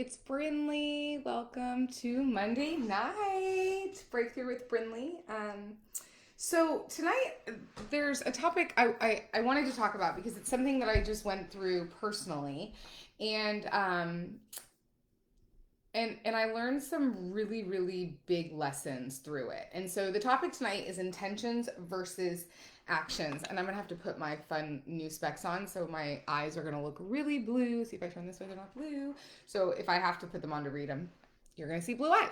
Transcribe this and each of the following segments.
It's Brindley. Welcome to Monday night Breakthrough with Brindley. So tonight there's a topic I wanted to talk about because it's something that I just went through personally, and and I learned some really big lessons through it. And so the topic tonight is intentions versus actions. And I'm gonna have to put my fun new specs on, so my eyes are gonna look really blue. See if I turn this way, they're not blue. So if I have to put them on to read them, you're gonna see blue eyes.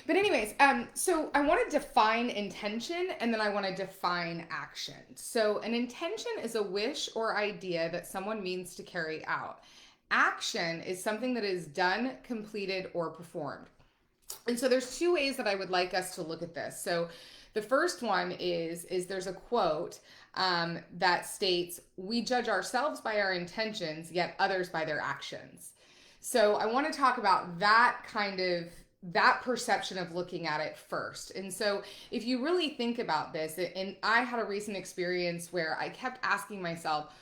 But anyways, so I want to define intention, and then I want to define action. So an intention is a wish or idea that someone means to carry out. Action is something that is done, completed, or performed. And so there's two ways that I would like us to look at this. So the first one is there's a quote that states, "We judge ourselves by our intentions, yet others by their actions." So I want to talk about that perception of looking at it first. And so if you really think about this, and I had a recent experience where I kept asking myself,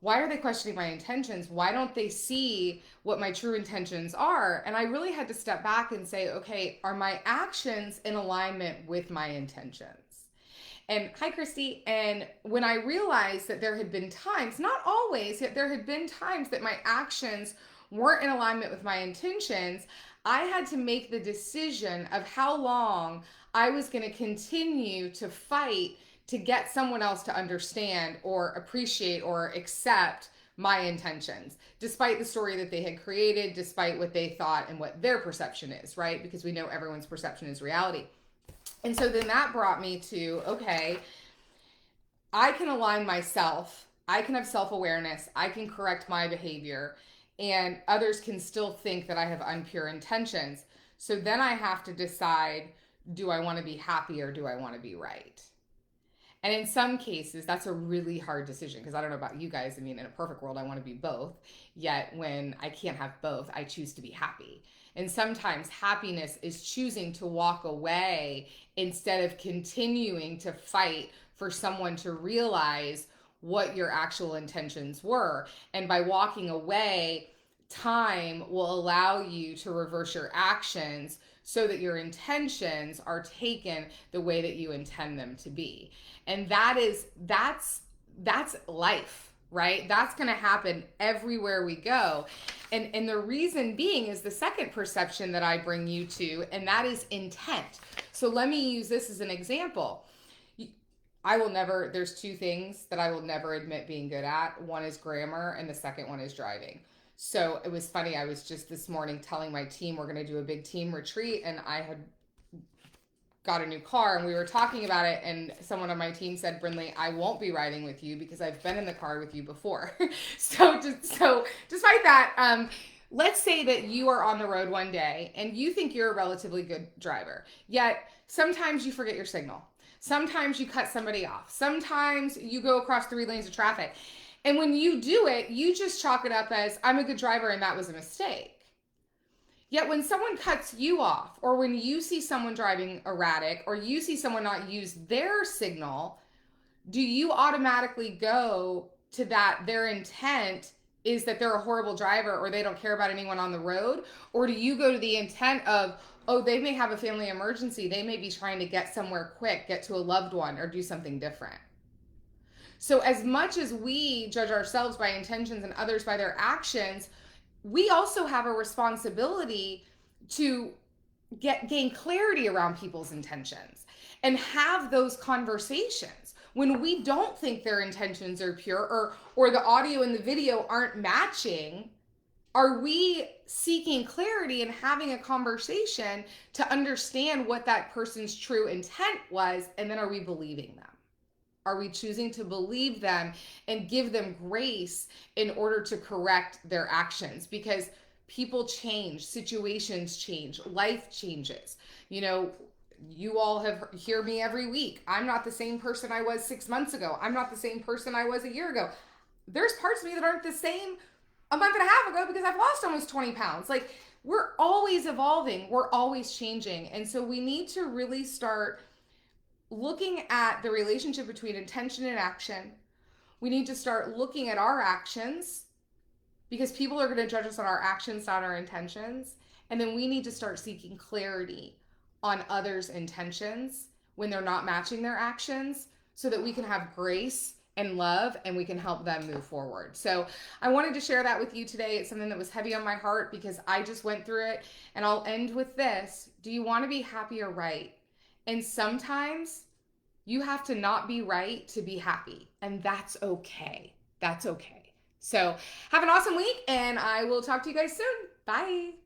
why are they questioning my intentions? Why don't they see what my true intentions are? And I really had to step back and say, okay, are my actions in alignment with my intentions? And hi, Christy. And when I realized that there had been times, not always, yet there had been times that my actions weren't in alignment with my intentions, I had to make the decision of how long I was going to continue to fight to get someone else to understand or appreciate or accept my intentions, despite the story that they had created, despite what they thought and what their perception is, right? Because we know everyone's perception is reality. And so then that brought me to, okay, I can align myself, I can have self awareness, I can correct my behavior, and others can still think that I have unpure intentions. So then I have to decide, do I want to be happy or do I want to be right? And in some cases, that's a really hard decision because I don't know about you guys. I mean, in a perfect world, I want to be both. Yet when I can't have both, I choose to be happy. And sometimes happiness is choosing to walk away instead of continuing to fight for someone to realize what your actual intentions were. And by walking away, time will allow you to reverse your actions so that your intentions are taken the way that you intend them to be. And that's life, right? That's going to happen everywhere we go. And the reason being is the second perception that I bring you to, and that is intent. So let me use this as an example. There's two things that I will never admit being good at. One is grammar, and the second one is driving. So it was funny. I was just this morning telling my team we're going to do a big team retreat, and I had got a new car, and we were talking about it, and someone on my team said, Brindley, I won't be riding with you because I've been in the car with you before. So despite that, let's say that you are on the road one day and you think you're a relatively good driver, yet sometimes you forget your signal. Sometimes you cut somebody off. Sometimes you go across 3 lanes of traffic. And when you do it, you just chalk it up as, I'm a good driver and that was a mistake. Yet when someone cuts you off, or when you see someone driving erratic, or you see someone not use their signal, do you automatically go to that their intent is that they're a horrible driver or they don't care about anyone on the road? Or do you go to the intent of, oh, they may have a family emergency, they may be trying to get somewhere quick, get to a loved one, or do something different? So as much as we judge ourselves by intentions and others by their actions, we also have a responsibility to gain clarity around people's intentions and have those conversations when we don't think their intentions are pure, or the audio and the video aren't matching. Are we seeking clarity and having a conversation to understand what that person's true intent was, and then are we believing them? Are we choosing to believe them and give them grace in order to correct their actions? Because people change, situations change, life changes. You know, you all hear me every week. I'm not the same person I was 6 months ago. I'm not the same person I was a year ago. There's parts of me that aren't the same a month and a half ago because I've lost almost 20 pounds. Like, we're always evolving. We're always changing. And so we need to really start looking at the relationship between intention and action. We need to start looking at our actions because people are going to judge us on our actions, not our intentions. And then we need to start seeking clarity on others' intentions when they're not matching their actions so that we can have grace and love and we can help them move forward. So I wanted to share that with you today. It's something that was heavy on my heart because I just went through it. And I'll end with this. Do you want to be happy or right? And sometimes you have to not be right to be happy. And that's okay. That's okay. So have an awesome week and I will talk to you guys soon. Bye.